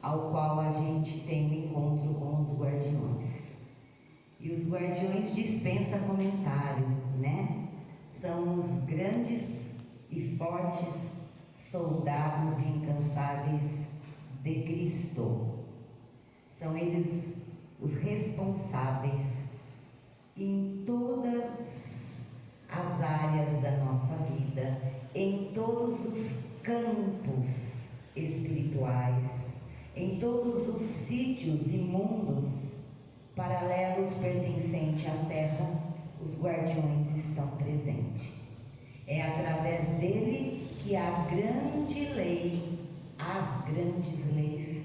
ao qual a gente tem um encontro com os guardiões. E os guardiões dispensa comentário, né? São os grandes e fortes soldados incansáveis de Cristo. São eles os responsáveis em todas as áreas da nossa vida, em todos os campos espirituais, em todos os sítios e mundos paralelos pertencentes à Terra, os guardiões estão presentes. É através dele que a grande lei, as grandes leis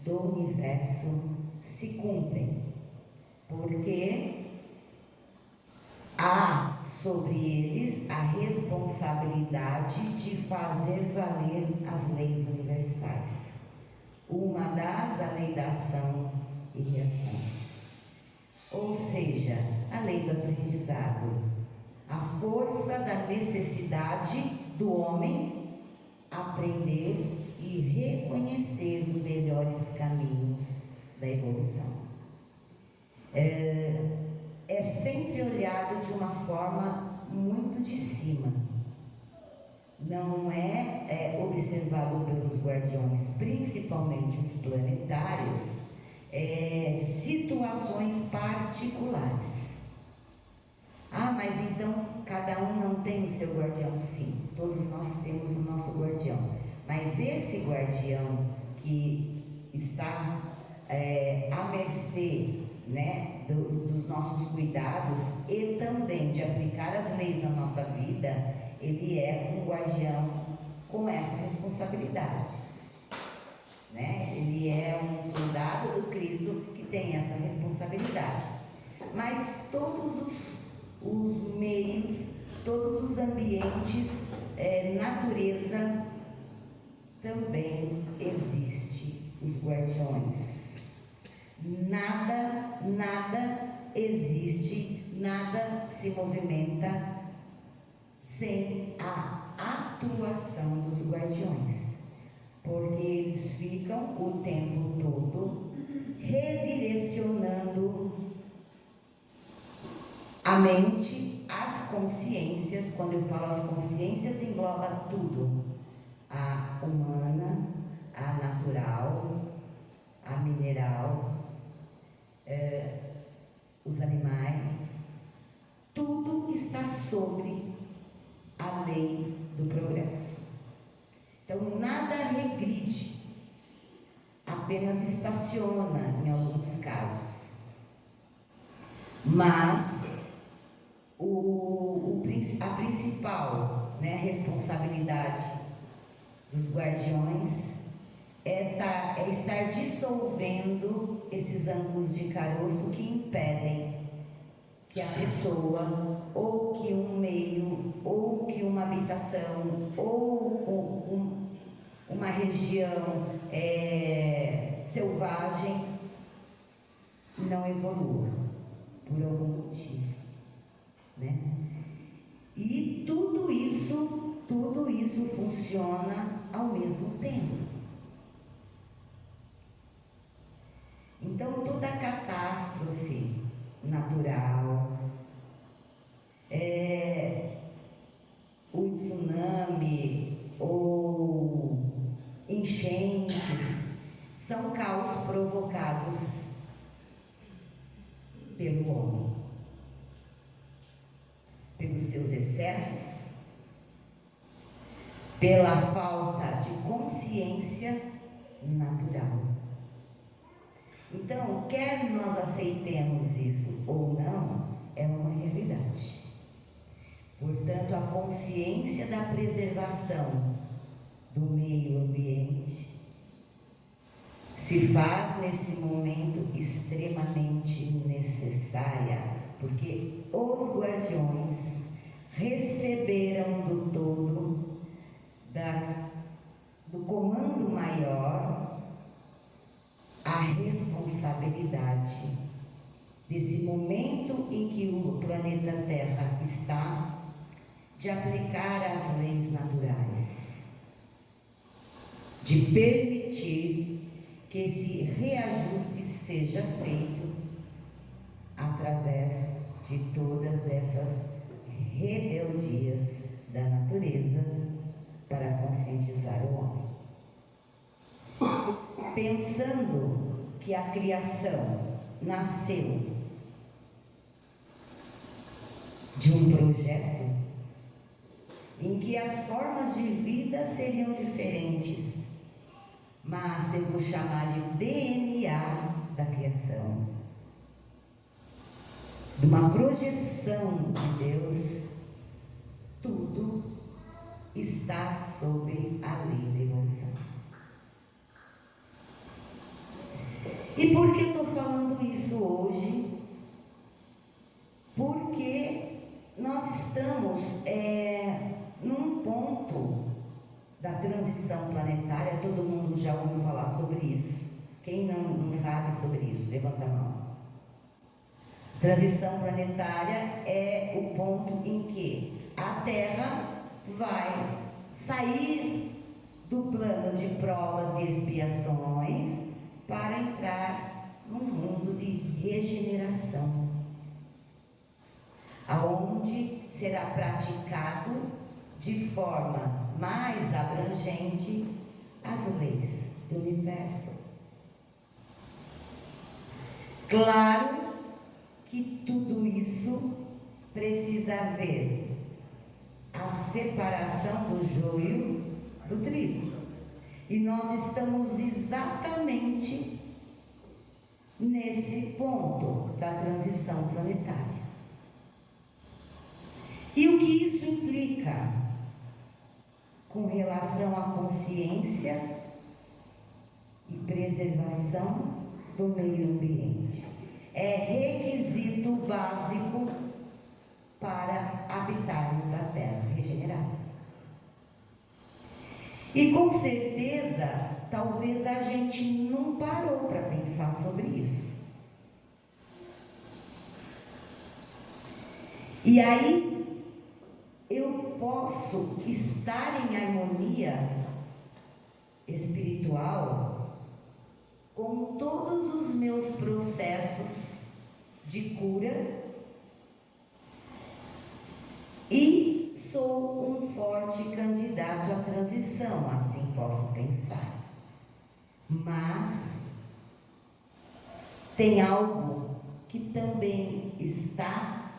do universo se cumprem, porque há sobre eles a responsabilidade de fazer valer as leis universais. Uma das, a lei da ação e reação. Ou seja, a lei do aprendizado, a força da necessidade do homem aprender e reconhecer os melhores caminhos da evolução. É sempre olhado de uma forma muito de cima. Não é observado pelos guardiões, principalmente os planetários, situações particulares. Ah, mas então cada um não tem o seu guardião? Sim, todos nós temos o nosso guardião. Mas esse guardião que está à mercê, né, dos nossos cuidados e também de aplicar as leis na nossa vida, ele é um guardião com essa responsabilidade, né? Ele é um soldado do Cristo que tem essa responsabilidade. Mas todos os meios, todos os ambientes, natureza, também existe os guardiões. Nada existe, nada se movimenta sem a atuação dos guardiões, porque eles ficam o tempo todo redirecionando a mente, as consciências. Quando eu falo as consciências, engloba tudo: a humana, a natural, a mineral, os animais, tudo está sobre a lei do progresso. Então nada regride, apenas estaciona em alguns casos. Mas a principal, né, responsabilidade dos guardiões é estar dissolvendo esses ângulos de caroço que impedem que a pessoa, ou que um meio, ou que uma habitação, ou uma região selvagem não evolua por algum motivo, né? E tudo isso funciona ao mesmo tempo. Então toda catástrofe natural, o tsunami ou enchentes, são caos provocados pelo homem, pelos seus excessos, pela falta de consciência natural. Então, quer nós aceitemos isso ou não, é uma realidade. Portanto, a consciência da preservação do meio ambiente se faz nesse momento extremamente necessária, porque os guardiões receberam do todo, do comando maior, a responsabilidade desse momento em que o planeta Terra está, de aplicar as leis naturais, de permitir que esse reajuste seja feito através de todas essas rebeldias da natureza para conscientizar o homem. Pensando que a criação nasceu de um projeto em que as formas de vida seriam diferentes, mas eu vou chamar de DNA da criação, de uma projeção de Deus, tudo está sob a lei da evolução. E por que eu estou falando isso hoje? Porque nós estamos num ponto da transição planetária. Todo mundo já ouviu falar sobre isso. Quem não sabe sobre isso, levanta a mão. Transição planetária é o ponto em que a Terra vai sair do plano de provas e expiações para entrar num mundo de regeneração, aonde será praticado de forma mais abrangente as leis do universo. Claro que tudo isso precisa haver a separação do joio do trigo. E nós estamos exatamente nesse ponto da transição planetária. E o que isso implica com relação à consciência e preservação do meio ambiente? É requisito básico para habitarmos a Terra regenerada. E com certeza, talvez a gente não parou para pensar sobre isso. E aí, eu posso estar em harmonia espiritual com todos os meus processos de cura e sou um forte candidato à transição, assim posso pensar. Mas tem algo que também está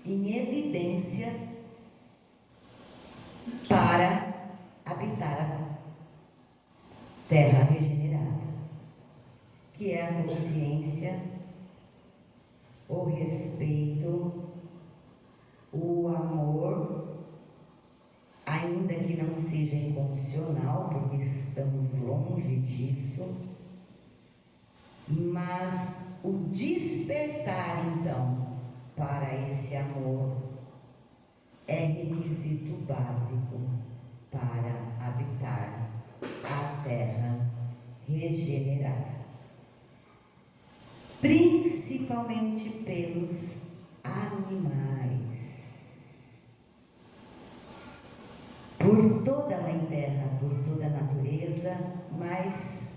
em evidência para habitar a Terra regenerada, que é a consciência, o respeito, o amor, ainda que não seja incondicional, porque estamos longe disso, mas o despertar, então, para esse amor é requisito básico para habitar a Terra regenerada, principalmente pelos animais. Por toda a Mãe Terra, por toda a natureza, mas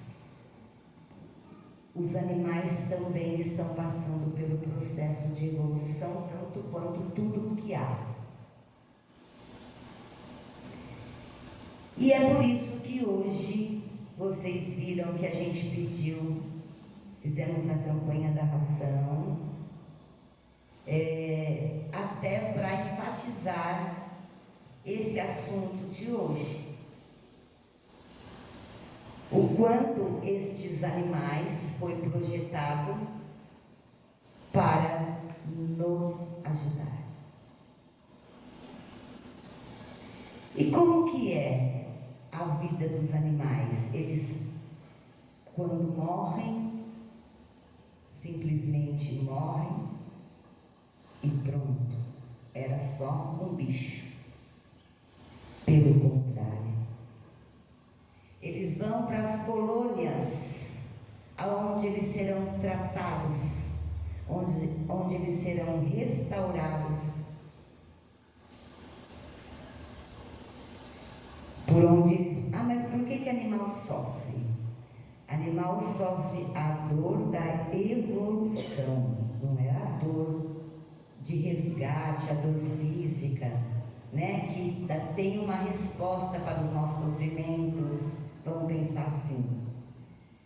os animais também estão passando pelo processo de evolução, tanto quanto tudo que há. E é por isso que hoje vocês viram que a gente pediu, fizemos a campanha da ração, até para enfatizar esse assunto de hoje. O quanto estes animais foi projetado para nos ajudar. E como que é a vida dos animais? Eles, quando morrem, simplesmente morrem e pronto. Era só um bicho. Pelo contrário, eles vão para as colônias, onde eles serão tratados, onde eles serão restaurados, por onde eles... mas por que animal sofre? animal sofre a dor da evolução, não é a dor de resgate, a dor física, né? Que tem uma resposta para os nossos sofrimentos, vamos pensar assim.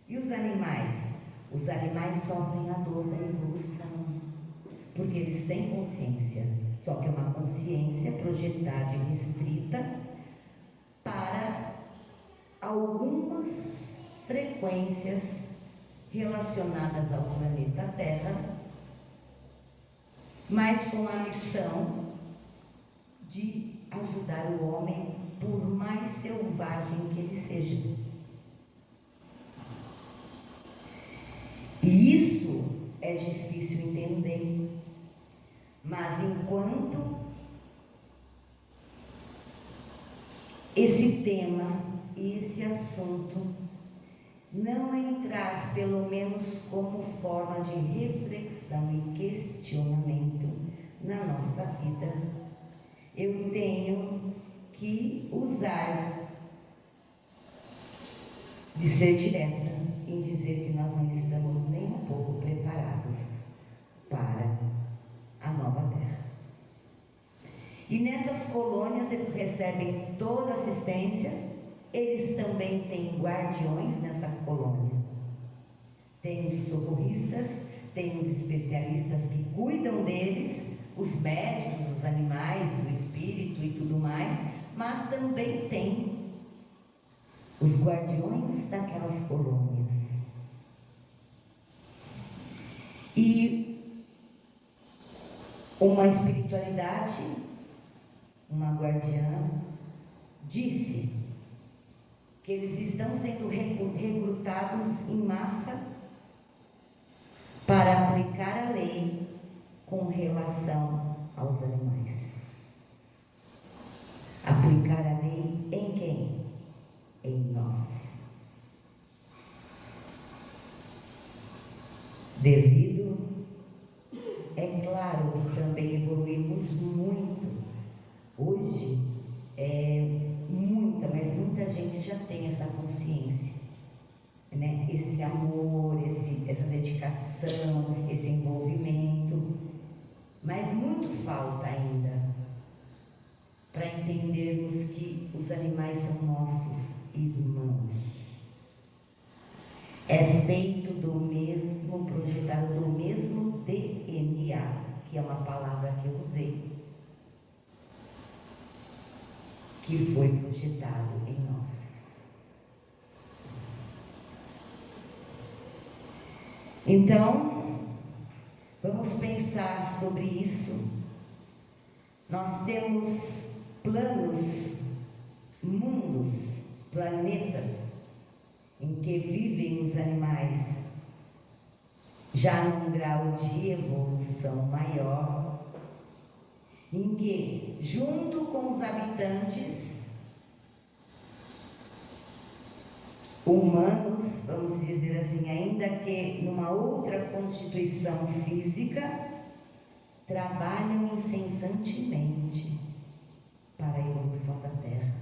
E os animais? Os animais sofrem a dor da evolução, porque eles têm consciência, só que é uma consciência projetada e restrita para algumas frequências relacionadas ao planeta Terra, mas com a missão de ajudar o homem, por mais selvagem que ele seja. E isso é difícil entender, mas enquanto esse tema e esse assunto não entrar, pelo menos como forma de reflexão e questionamento na nossa vida, eu tenho que usar de ser direta em dizer que nós não estamos nem um pouco preparados para a nova Terra. E nessas colônias eles recebem toda a assistência. Eles também têm guardiões nessa colônia. Tem os socorristas, tem os especialistas que cuidam deles, os médicos, os animais, o espírito e tudo mais, mas também tem os guardiões daquelas colônias. E uma espiritualidade, uma guardiã, disse que eles estão sendo recrutados em massa para aplicar a lei com relação aos animais. Aplicar a lei em quem? Em nós. Devido, é claro que também evoluímos muito. Hoje, mas muita gente já tem essa consciência, né? Esse amor, essa dedicação, esse envolvimento, mas muito falta ainda para entendermos que os animais são nossos irmãos. É feito do mesmo, projetado do mesmo DNA, que é uma palavra que eu usei, que foi projetado em nós. Então, vamos pensar sobre isso. Nós temos planos, mundos, planetas em que vivem os animais já num grau de evolução maior, em que, junto com os habitantes humanos, vamos dizer assim, ainda que numa outra constituição física, trabalham incessantemente para a evolução da Terra.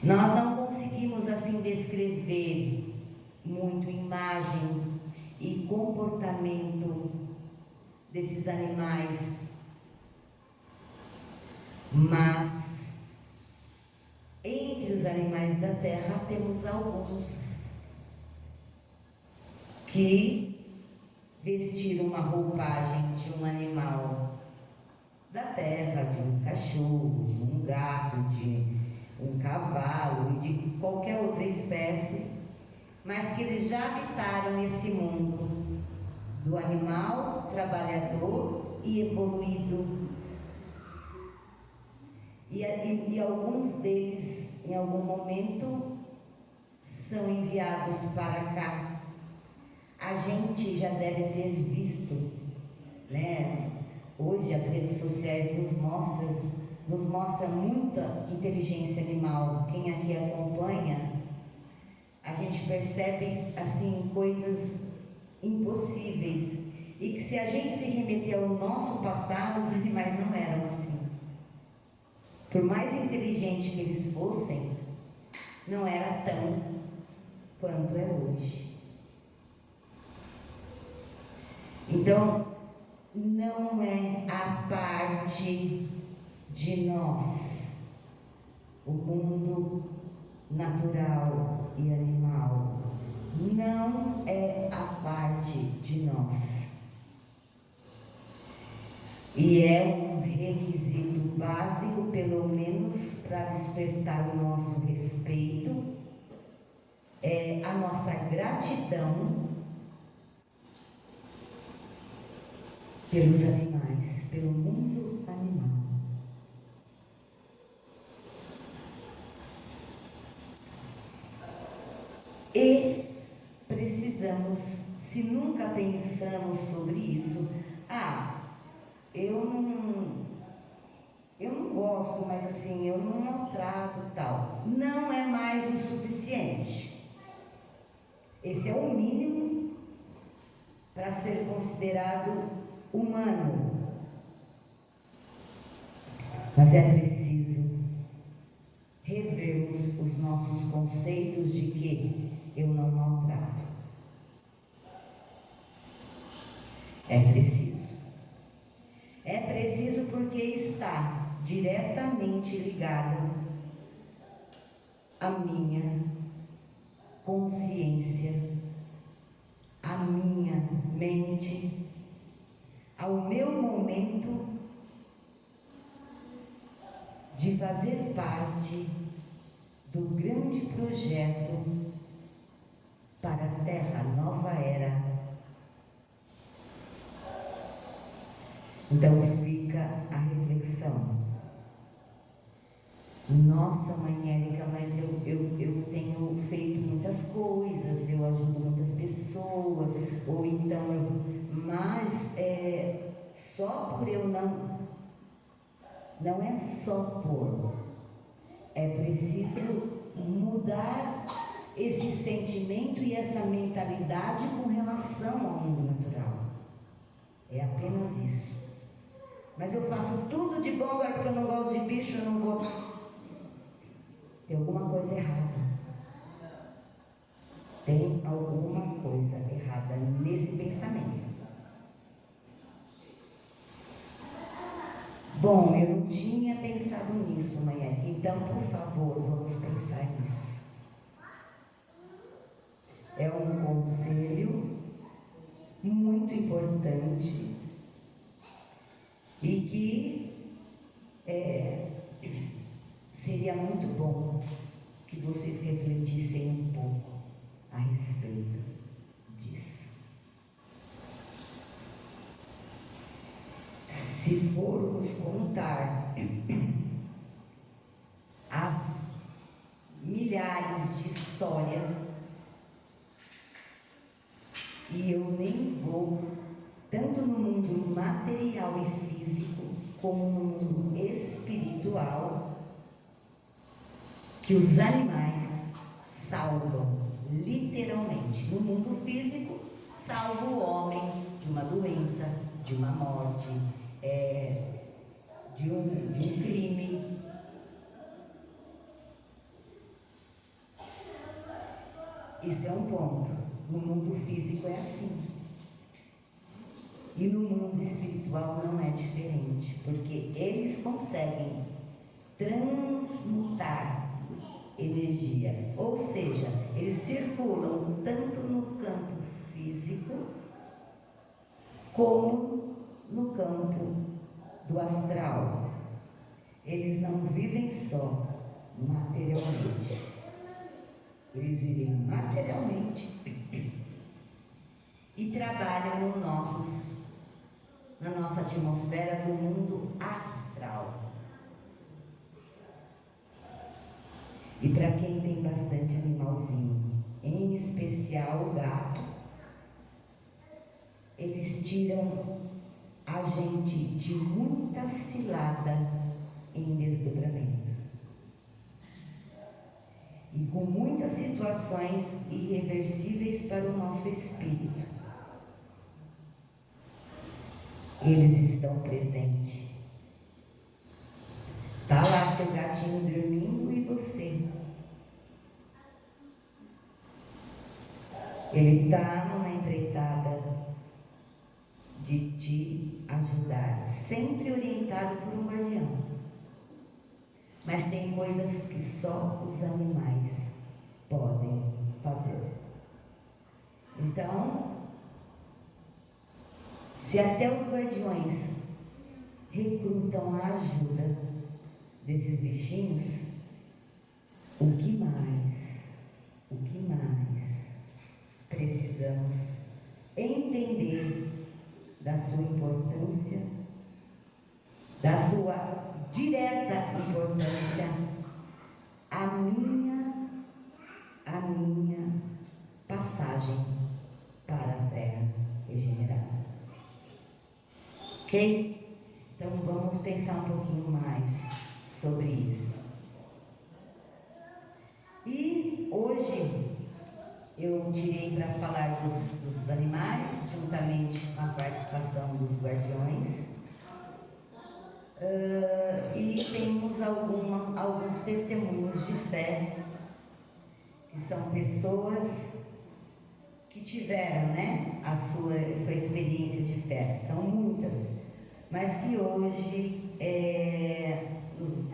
Nós não conseguimos assim descrever muito imagem e comportamento desses animais, mas entre os animais da Terra temos alguns que vestiram uma roupagem de um animal da terra, de um cachorro, de um gato, de um cavalo e de qualquer outra espécie, mas que eles já habitaram esse mundo do animal trabalhador e evoluído. E alguns deles, em algum momento, são enviados para cá. A gente já deve ter visto, né? Hoje as redes sociais nos mostram muita inteligência animal. Quem aqui acompanha, a gente percebe assim coisas impossíveis, e que se a gente se remeter ao nosso passado, os animais não eram assim. Por mais inteligente que eles fossem, não era tão quanto é hoje. Então, não é a parte de nós, o mundo natural e animal, não é a parte de nós. E é um requisito básico, pelo menos para despertar o nosso respeito, é a nossa gratidão pelos animais, pelo mundo animal. E precisamos, se nunca pensamos sobre isso, eu não gosto, mas assim, eu não maltrato tal. Não é mais o suficiente. Esse é o mínimo para ser considerado humano. Mas é preciso revermos os nossos conceitos de que eu não maltrato. É preciso. É preciso porque está diretamente ligado à minha consciência, à minha mente, ao meu momento de fazer parte do grande projeto para a Terra, nova era. Então fica a reflexão. Nossa, mãe Érica, mas eu tenho feito muitas coisas, eu ajudo muitas pessoas, ou então mas só por eu não é só por, é preciso mudar esse sentimento e essa mentalidade com relação ao mundo natural. É apenas isso. Mas eu faço tudo de bom agora porque eu não gosto de bicho, eu não vou. Tem alguma coisa errada. Tem alguma coisa errada nesse pensamento. Bom, eu não tinha pensado nisso, mãe. Então, por favor, vamos pensar nisso. É um conselho muito importante e que seria muito bom que vocês refletissem um pouco a respeito disso. Se formos contar as milhares de histórias, e eu nem vou tanto no mundo material e físico como no mundo espiritual, que os animais salvam, literalmente. No mundo físico, salva o homem de uma doença, de uma morte, de um crime. Isso é um ponto. No mundo físico é assim. E no mundo espiritual não é diferente, porque eles conseguem transmutar energia, ou seja, eles circulam tanto no campo físico como no campo do astral. Eles não vivem só materialmente, eles vivem materialmente e trabalham na nossa atmosfera do mundo astral. E para quem tem bastante animalzinho, em especial o gato, eles tiram a gente de muita cilada em desdobramento. E com muitas situações irreversíveis para o nosso espírito. Eles estão presentes. Está lá seu gatinho dormindo e você. Ele está numa empreitada de te ajudar, sempre orientado por um guardião. Mas tem coisas que só os animais podem fazer. Então, se até os guardiões recrutam a ajuda desses bichinhos, o que mais precisamos entender da sua importância, da sua direta importância, a minha passagem para a Terra regenerada. Ok? Então vamos pensar um pouquinho mais sobre isso. E hoje eu tirei para falar dos animais, juntamente com a participação dos guardiões. E temos alguns testemunhos de fé, que são pessoas que tiveram, né, a sua experiência de fé. São muitas, mas que hoje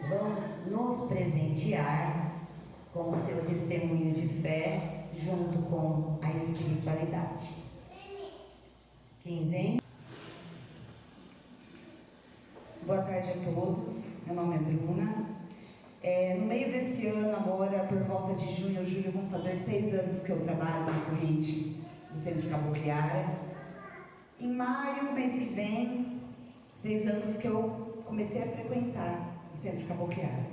vão nos presentear com o seu testemunho de fé junto com a espiritualidade. Quem vem? Boa tarde a todos, meu nome é Bruna. No meio desse ano, agora, por volta de junho ou julho, vão fazer 6 anos que eu trabalho na corrente do Centro Cabocliara. Em maio, mês que vem, 6 anos que eu comecei a frequentar o Centro Cabocliara.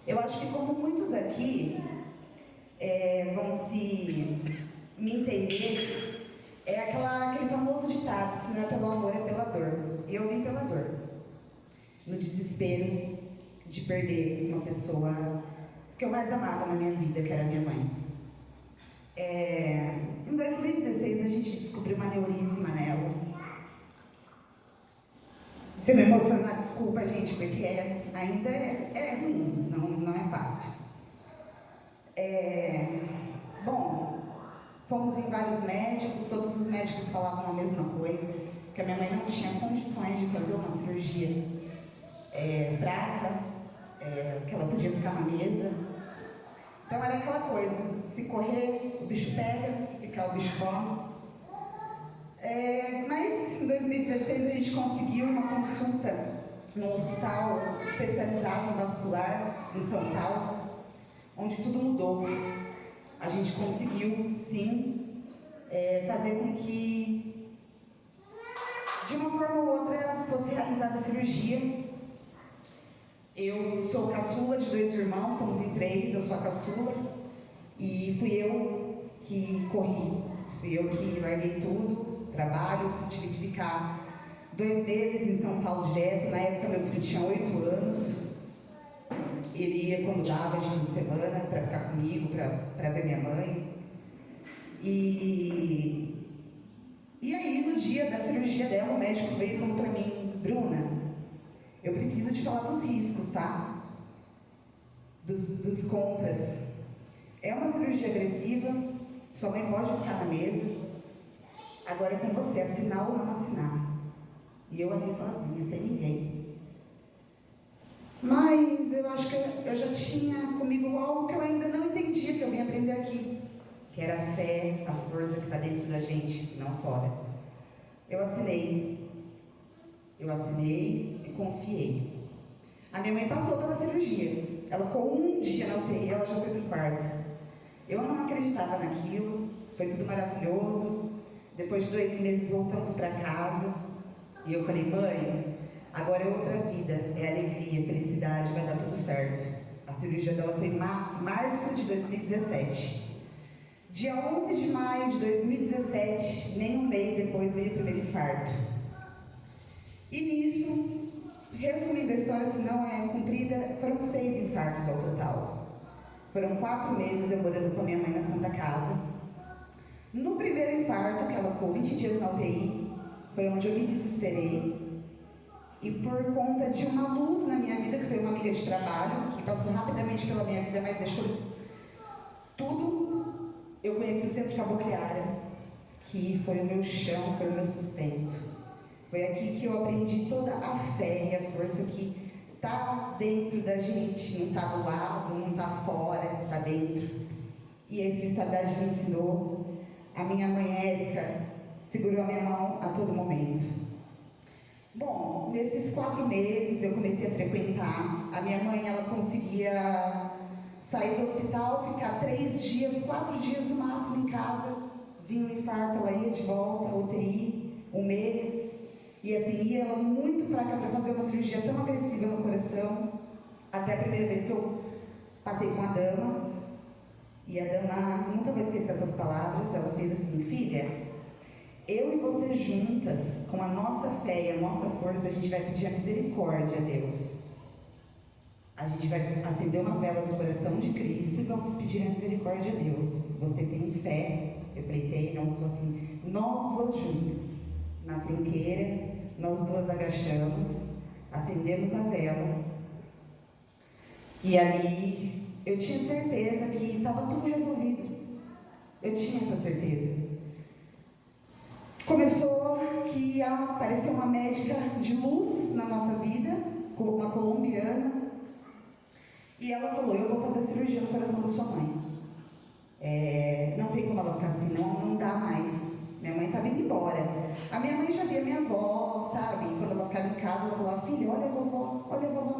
Eu acho que, como muitos aqui vão me entender, é aquele famoso ditado: se não é pelo amor, é pela dor. E eu vim pela dor, no desespero de perder uma pessoa que eu mais amava na minha vida, que era minha mãe. Em 2016 a gente descobriu um aneurisma nela. Se não emocionar, desculpa, gente, porque ainda é ruim, não é fácil. Bom, fomos em vários médicos, todos os médicos falavam a mesma coisa, que a minha mãe não tinha condições de fazer uma cirurgia fraca, que ela podia ficar na mesa. Então era aquela coisa: se correr, o bicho pega; se ficar, o bicho come. Mas em 2016 a gente conseguiu uma consulta num hospital especializado em vascular, em São Paulo, onde tudo mudou. A gente conseguiu, sim, fazer com que, de uma forma ou outra, fosse realizada a cirurgia. Eu sou caçula de 2 irmãos, somos em 3, eu sou a caçula, e fui eu que corri, fui eu que larguei tudo, trabalho, tive que ficar 2 meses em São Paulo direto. Na época meu filho tinha 8 anos, ele ia quando dava de fim de semana para ficar comigo, para ver minha mãe. E aí, no dia da cirurgia dela, o médico veio e falou para mim: Bruna, eu preciso te falar dos riscos, tá? Dos contras. É uma cirurgia agressiva, sua mãe pode ficar na mesa, agora é com você, assinar ou não assinar. E eu ali sozinha, sem ninguém. Mas eu acho que eu já tinha comigo algo que eu ainda não entendia, que eu vim aprender aqui, que era a fé, a força que está dentro da gente, não fora. Eu assinei e confiei. A minha mãe passou pela cirurgia. Ela ficou 1 dia na UTI, ela já foi para o quarto. Eu não acreditava naquilo, foi tudo maravilhoso. Depois de 2 meses voltamos para casa e eu falei: mãe, agora é outra vida, é alegria, felicidade, vai dar tudo certo. A cirurgia dela foi em março de 2017. Dia 11 de maio de 2017, nem um mês depois, veio o primeiro infarto. E nisso, resumindo a história, se não é comprida, foram 6 infartos ao total. Foram 4 meses eu morando com a minha mãe na Santa Casa. No primeiro infarto, que ela ficou 20 dias na UTI, foi onde eu me desesperei. E por conta de uma luz na minha vida, que foi uma amiga de trabalho, que passou rapidamente pela minha vida, mas deixou tudo, eu conheci o Centro Cabocliara, que foi o meu chão, foi o meu sustento. Foi aqui que eu aprendi toda a fé e a força que está dentro da gente, não está do lado, não está fora, está dentro. E a espiritualidade me ensinou. A minha mãe Érica segurou a minha mão a todo momento. Bom, nesses 4 meses eu comecei a frequentar. A minha mãe, ela conseguia sair do hospital, ficar 3 dias, 4 dias no máximo em casa. Vinha um infarto, ela ia de volta, UTI, 1 mês. E assim, ia ela muito fraca para fazer uma cirurgia tão agressiva no coração. Até a primeira vez que eu passei com a dama. E a dama, nunca vou esquecer essas palavras, ela fez assim: filha, eu e você juntas, com a nossa fé e a nossa força, a gente vai pedir a misericórdia a Deus. A gente vai acender uma vela no coração de Cristo e vamos pedir a misericórdia a Deus. Você tem fé? Eu falei, tem. Não, falou assim, nós duas juntas, na trinqueira, nós duas agachamos, acendemos a vela. E ali, eu tinha certeza que estava tudo resolvido. Eu tinha essa certeza. Começou que apareceu uma médica de luz na nossa vida, uma colombiana, e ela falou: eu vou fazer cirurgia no coração da sua mãe. Não tem como ela ficar assim, não dá mais. Minha mãe estava indo embora. A minha mãe já via minha avó, sabe? Quando ela ficava em casa, ela falava: filha, olha a vovó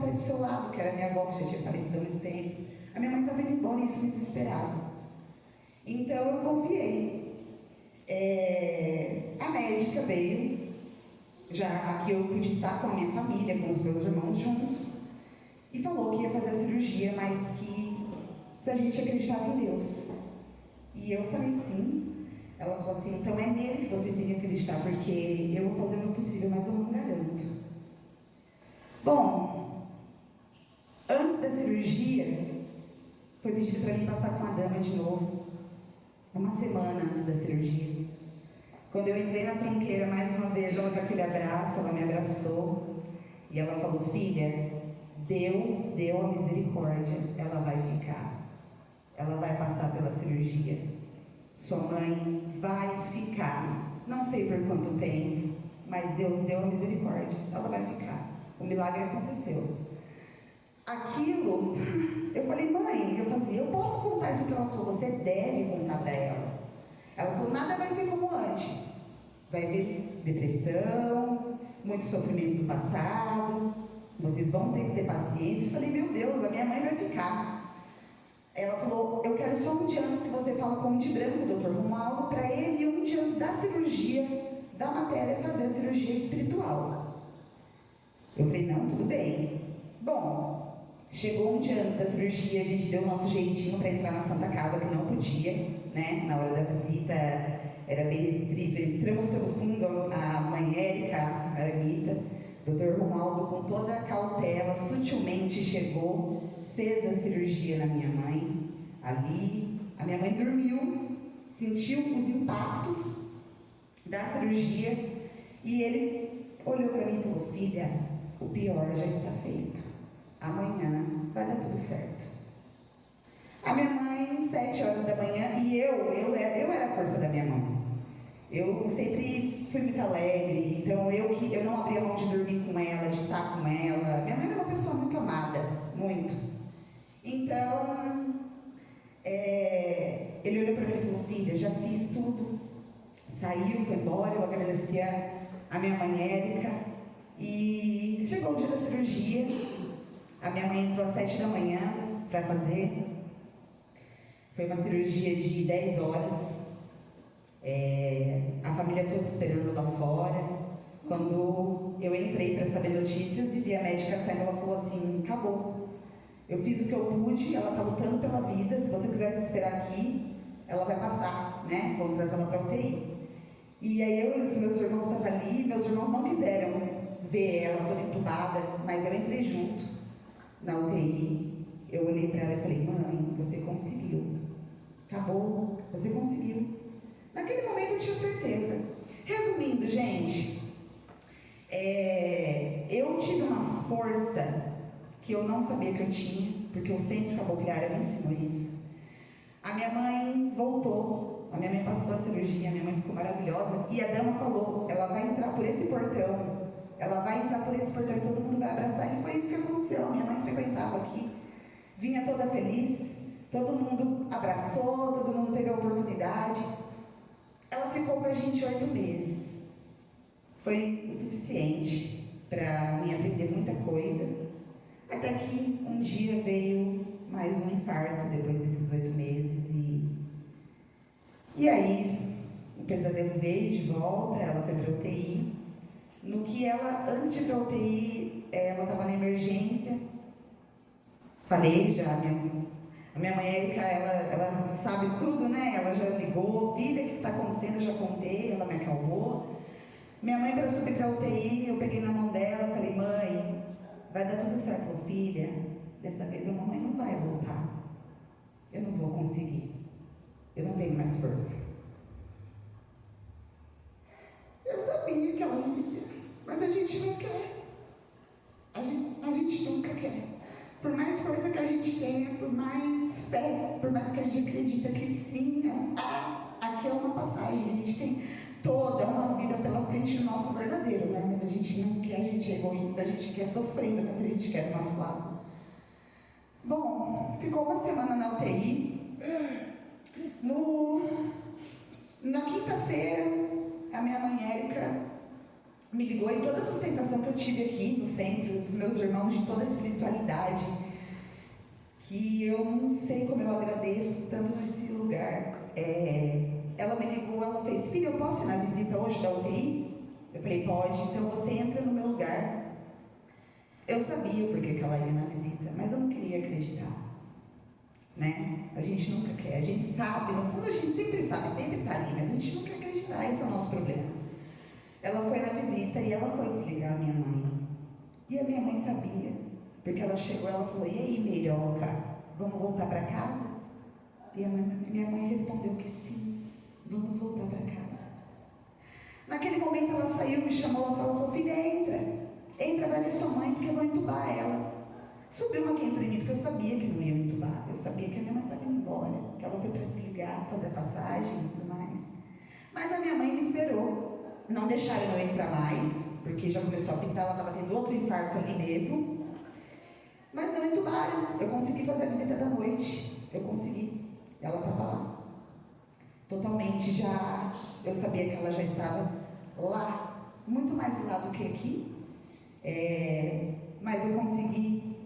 está do seu lado, que era minha avó, que já tinha falecido há muito tempo. A minha mãe estava indo embora e isso me desesperava. Então eu confiei. A médica veio, já aqui eu pude estar com a minha família, com os meus irmãos juntos, e falou que ia fazer a cirurgia, mas que se a gente acreditava em Deus. E eu falei sim. Ela falou assim: então é nele que vocês têm que acreditar, porque eu vou fazer o meu possível, mas eu não garanto. Bom, antes da cirurgia, foi pedido para mim passar com a dama de novo, uma semana antes da cirurgia. Quando eu entrei na tronqueira mais uma vez, ela com aquele abraço, ela me abraçou e ela falou: filha, Deus deu a misericórdia, ela vai ficar, ela vai passar pela cirurgia, sua mãe vai ficar, não sei por quanto tempo, mas Deus deu a misericórdia, ela vai ficar, o milagre aconteceu. Aquilo, eu falei: mãe, eu posso contar isso para ela? Ela falou: você deve contar para ela. Ela falou: nada vai ser como antes, vai haver depressão, muito sofrimento do passado, vocês vão ter que ter paciência. Eu falei: meu Deus, a minha mãe vai ficar. Ela falou: eu quero só um dia antes que você fala com o de branco, o Dr. Romualdo, para ele, um dia antes da cirurgia, da matéria, fazer a cirurgia espiritual. Eu falei: não, tudo bem. Bom, chegou um dia antes da cirurgia, a gente deu o nosso jeitinho para entrar na Santa Casa, que não podia, né? Na hora da visita era bem restrito. Entramos pelo fundo, a mãe Érica, a ermita, Dr. Romualdo, com toda a cautela, sutilmente chegou, fez a cirurgia na minha mãe. Ali, a minha mãe dormiu, sentiu os impactos da cirurgia e ele olhou para mim e falou: filha, o pior já está feito. Amanhã vai dar tudo certo. A minha mãe, 7 horas da manhã, e eu era a força da minha mãe. Eu sempre fui muito alegre, então eu não abria mão de dormir com ela, de estar com ela. Minha mãe era uma pessoa muito amada, muito. Então, ele olhou para mim e falou: filha, já fiz tudo. Saiu, foi embora, eu agradeci a minha mãe Érica. E chegou o dia da cirurgia. A minha mãe entrou às 7 da manhã para fazer. Foi uma cirurgia de 10 horas. A família toda esperando lá fora. Quando eu entrei para saber notícias e vi a médica saindo, ela falou assim: acabou. Eu fiz o que eu pude, ela está lutando pela vida. Se você quiser esperar aqui, ela vai passar, né? Vamos trazer ela para a UTI. E aí eu e os meus irmãos estavam ali. Meus irmãos não quiseram ver ela toda entubada, mas eu entrei junto na UTI. Eu olhei para ela e falei: mãe, você conseguiu. Acabou, você conseguiu. Naquele momento eu tinha certeza. Resumindo, gente, eu tive uma força que eu não sabia que eu tinha, porque o Centro Cabocliara me ensinou isso. A minha mãe voltou, a minha mãe passou a cirurgia, a minha mãe ficou maravilhosa, e a dama falou, ela vai entrar por esse portão, e todo mundo vai abraçar, e foi isso que aconteceu. A minha mãe frequentava aqui, vinha toda feliz, todo mundo abraçou, todo mundo teve a oportunidade. Ela ficou com a gente 8 meses, foi o suficiente para mim aprender muita coisa, até que um dia veio mais um infarto depois desses 8 meses, e aí o pesadelo veio de volta, ela foi para UTI. No que ela, antes de ir para UTI, ela estava na emergência. Falei já, a minha mãe Érica, ela sabe tudo, né? Ela já ligou, filha, o que está acontecendo? Eu já contei, ela me acalmou. Minha mãe, para subir para a UTI, eu peguei na mão dela e falei, mãe, vai dar tudo certo, filha. Dessa vez a mamãe não vai voltar. Eu não vou conseguir. Eu não tenho mais força. Eu sabia que ela não ia, mas a gente não quer. A gente nunca quer. Por mais força que a gente tenha, por mais fé, por mais que a gente acredita que sim, aqui é uma passagem, a gente tem toda uma vida pela frente do nosso verdadeiro, né? Mas a gente não quer, a gente é egoísta, a gente quer sofrendo, mas a gente quer do nosso lado. Bom, ficou uma semana na UTI. Na quinta-feira, a minha mãe Érica me ligou, e toda a sustentação que eu tive aqui no centro, dos meus irmãos, de toda a espiritualidade, que eu não sei como eu agradeço tanto nesse lugar. Ela me ligou, ela fez, filha, eu posso ir na visita hoje da UTI? Eu falei, pode, então você entra no meu lugar. Eu sabia por que ela ia na visita, mas eu não queria acreditar. Né? A gente nunca quer, a gente sabe, no fundo a gente sempre sabe, sempre está ali, mas a gente não quer acreditar, esse é o nosso problema. Ela foi na visita e ela foi desligar a minha mãe. E a minha mãe sabia, porque ela chegou, ela falou, e aí, Meiroca, vamos voltar para casa? E a minha mãe respondeu que sim, vamos voltar para casa. Naquele momento ela saiu, me chamou, ela falou, filha, entra, vai ver sua mãe, porque eu vou entubar ela. Subiu uma quente em mim, porque eu sabia que não ia me entubar, eu sabia que a minha mãe estava indo embora, que ela foi para desligar, fazer a passagem e tudo mais. Mas a minha mãe me esperou. Não deixaram eu entrar mais, porque já começou a pintar, ela estava tendo outro infarto ali mesmo. Mas não entubaram, eu consegui fazer a visita da noite, eu consegui. Ela estava lá. Totalmente já, eu sabia que ela já estava lá, muito mais lá do que aqui. Mas eu consegui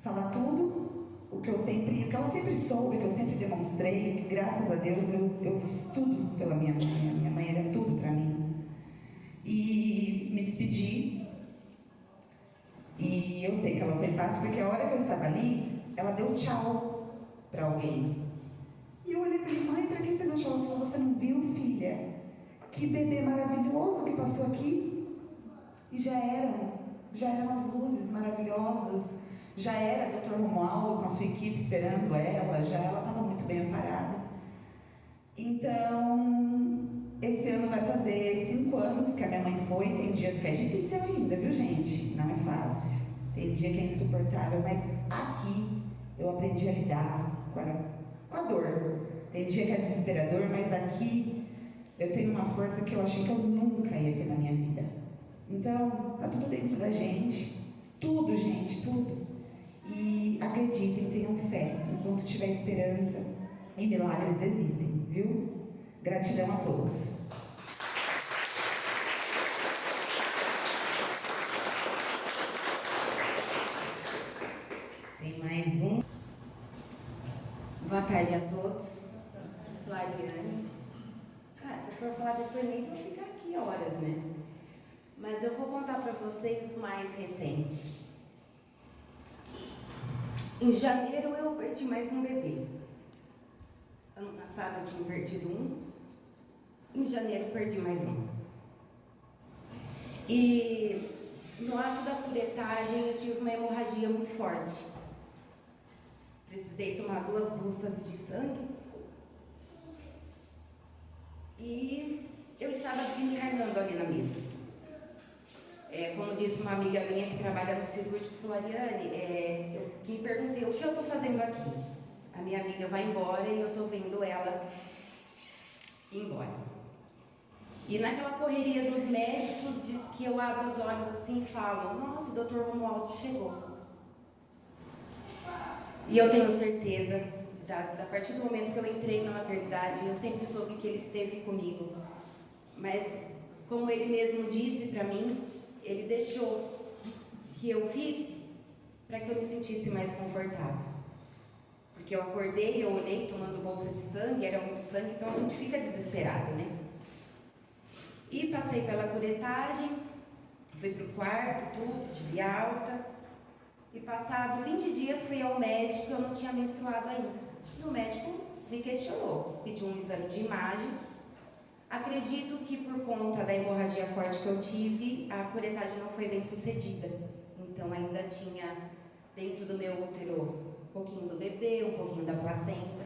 falar tudo, o que ela sempre soube, que eu sempre demonstrei, que graças a Deus eu fiz tudo pela minha mãe. A minha mãe era tudo para mim. E me despedi, e eu sei que ela foi em paz, porque a hora que eu estava ali, ela deu tchau para alguém. E eu olhei e falei, mãe, para que você deu tchau? Ela falou, você não viu, filha? Que bebê maravilhoso que passou aqui. E já eram as luzes maravilhosas, já era o Dr. Romualdo com a sua equipe esperando ela estava muito bem amparada. Então, esse ano vai fazer 5 anos que a minha mãe foi. Tem dias que é difícil ainda, viu, gente? Não é fácil. Tem dia que é insuportável, mas aqui eu aprendi a lidar com a dor. Tem dia que é desesperador, mas aqui eu tenho uma força que eu achei que eu nunca ia ter na minha vida. Então, tá tudo dentro da gente. Tudo, gente, tudo. E acreditem, tenham fé. Enquanto tiver esperança, e milagres existem, viu? Gratidão a todos. Tem mais um. Boa tarde a todos. Eu sou a Ariane. Se eu for falar depoimento, eu vou ficar aqui horas, né? Mas eu vou contar para vocês o mais recente. Em janeiro eu perdi mais um bebê. Ano passado eu tinha perdido um. Em janeiro eu perdi mais um. E no ato da curetagem eu tive uma hemorragia muito forte. Precisei tomar 2 bolsas de sangue. E eu estava desencarnando ali na mesa. Como disse uma amiga minha que trabalha no cirúrgico, falou, Ariane, eu me perguntei, o que eu estou fazendo aqui? a minha amiga vai embora e eu estou vendo ela ir embora. E naquela correria dos médicos, diz que eu abro os olhos assim e falo, nossa, o Dr. Romualdo chegou. E eu tenho certeza, a partir do momento que eu entrei na maternidade, eu sempre soube que ele esteve comigo. Mas, como ele mesmo disse para mim, ele deixou que eu visse para que eu me sentisse mais confortável. Porque eu acordei, eu olhei tomando bolsa de sangue, era muito sangue, então a gente fica desesperado, né? E passei pela curetagem, fui pro quarto, tudo, tive alta. E passado 20 dias fui ao médico, eu não tinha menstruado ainda. E o médico me questionou, pediu um exame de imagem. Acredito que por conta da hemorragia forte que eu tive, a curetagem não foi bem sucedida. Então ainda tinha dentro do meu útero um pouquinho do bebê, um pouquinho da placenta.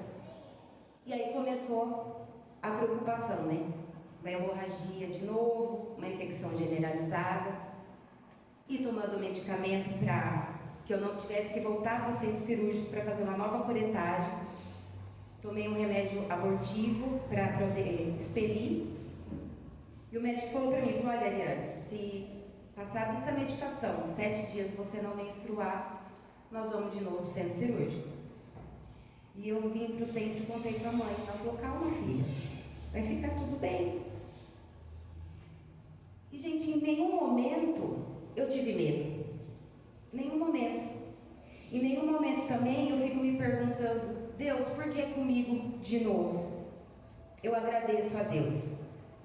E aí começou a preocupação, né? Uma hemorragia de novo, uma infecção generalizada. E tomando medicamento para que eu não tivesse que voltar para o centro cirúrgico para fazer uma nova curetagem. Tomei um remédio abortivo para poder expelir. E o médico falou para mim, falou, olha, Ariane, se passar dessa medicação, 7 dias você não menstruar, nós vamos de novo para o centro cirúrgico. E eu vim para o centro e contei para a mãe. Ela falou, calma filha, vai ficar tudo bem. E gente, em nenhum momento eu tive medo. Nenhum momento. Em nenhum momento também eu fico me perguntando, Deus, por que comigo de novo? Eu agradeço a Deus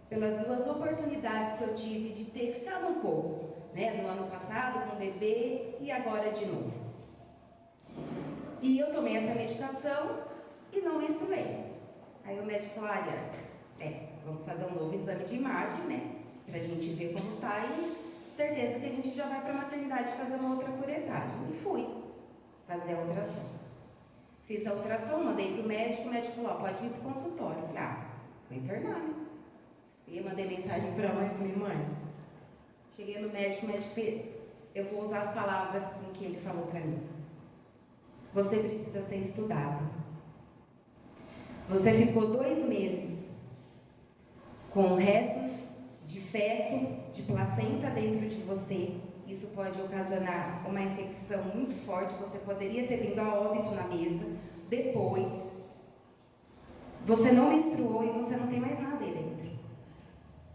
pelas 2 oportunidades que eu tive de ter ficado um pouco, né? No ano passado com o bebê e agora de novo. E eu tomei essa medicação e não menstruei. Aí o médico falou, vamos fazer um novo exame de imagem, né? Pra gente ver como tá e certeza que a gente já vai para a maternidade fazer uma outra curetagem. E fui fazer a ultrassom. Fiz a ultrassom, mandei pro médico, o médico falou, pode vir pro consultório. Eu falei, vou internar, né? E eu mandei mensagem para a mãe, falei, mãe, cheguei no médico, o médico fez, eu vou usar as palavras que ele falou para mim. Você precisa ser estudada. Você ficou 2 meses com restos de feto, de placenta dentro de você. Isso pode ocasionar uma infecção muito forte. Você poderia ter vindo a óbito na mesa. Depois, você não menstruou e você não tem mais nada aí dentro.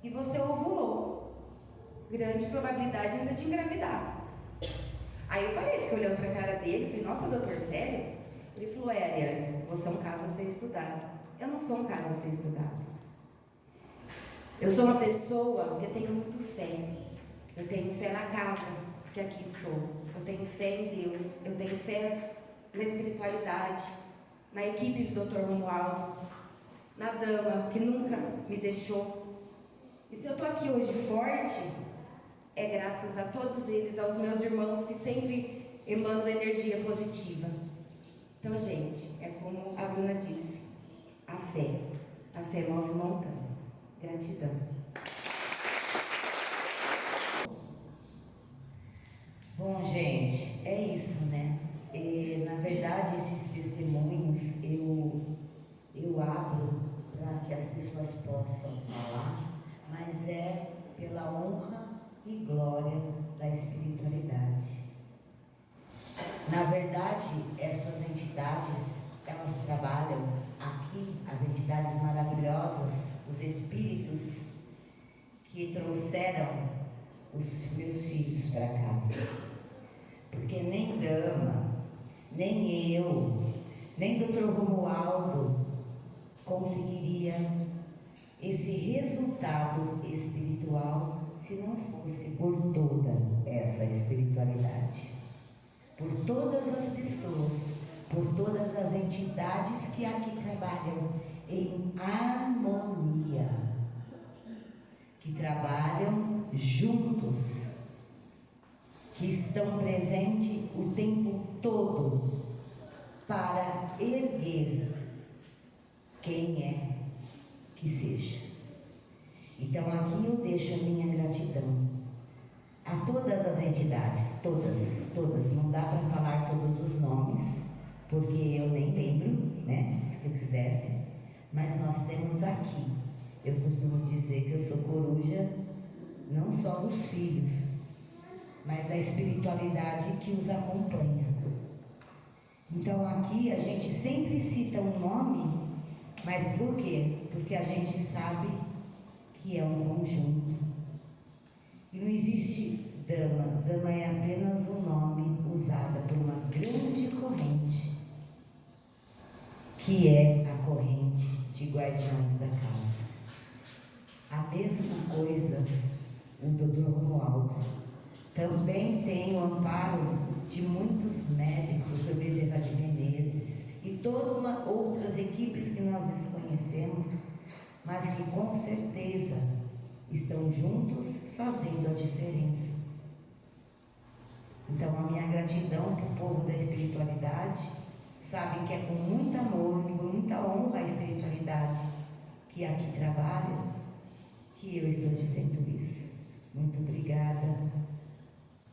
E você ovulou. Grande probabilidade ainda de engravidar. Aí eu parei, fiquei olhando para a cara dele, falei, nossa, doutor, sério? Ele falou, Ariane, você é um caso a ser estudado. Eu não sou um caso a ser estudado. Eu sou uma pessoa que tenho muito fé. Eu tenho fé na casa que aqui estou. Eu tenho fé em Deus. Eu tenho fé na espiritualidade, na equipe do Dr. Romualdo, na dama que nunca me deixou. E se eu estou aqui hoje forte, é graças a todos eles, aos meus irmãos que sempre emanam energia positiva. Então, gente, é como a Bruna disse, a fé move montanhas. Gratidão. Bom, gente, é isso, né? Na verdade, esses testemunhos eu abro para que as pessoas possam falar, mas é pela honra e glória da espiritualidade. Na verdade, essas entidades, elas trabalham aqui, as entidades maravilhosas, os espíritos que trouxeram os meus filhos para casa. Porque nem Dama, nem eu, nem Dr. Romualdo conseguiria esse resultado espiritual se não fosse por toda essa espiritualidade. Por todas as pessoas, por todas as entidades que aqui trabalham em harmonia, que trabalham juntos, que estão presentes o tempo todo para erguer quem é que seja. Então aqui eu deixo a minha gratidão a todas as entidades, todas, não dá para falar todos os nomes, porque eu nem lembro, né, se eu quisesse, mas nós temos aqui. Eu costumo dizer que eu sou coruja não só dos filhos, mas da espiritualidade que os acompanha. Então aqui a gente sempre cita um nome, mas por quê? Porque a gente sabe que é um conjunto. E não existe dama. Dama é apenas um nome usado por uma grande corrente, que é a corrente de guardiões da casa. A mesma coisa o Dr. Romualdo. Também tem o amparo de muitos médicos, o Bezerra de Menezes e todas outras equipes que nós desconhecemos, mas que com certeza estão juntos fazendo a diferença. Então, a minha gratidão para o povo da espiritualidade, sabe que é com muito amor, com muita honra à espiritualidade que aqui trabalha, que eu estou dizendo isso. Muito obrigada,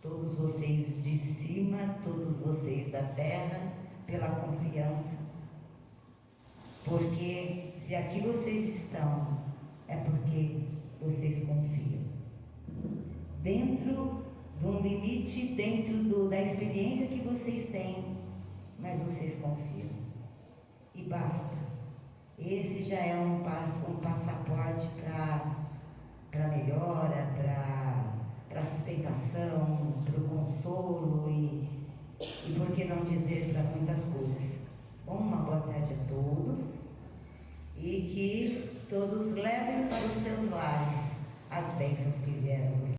todos vocês de cima, todos vocês da terra, pela confiança. Porque se aqui vocês estão, é porque vocês confiam. Dentro de um limite, dentro da experiência que vocês têm, mas vocês confiam. E basta. Esse já é um passaporte para melhora, para sustentação, para o consolo e por que não dizer para muitas coisas. Bom, uma boa tarde a todos e que todos levem para os seus lares as bênçãos que vieram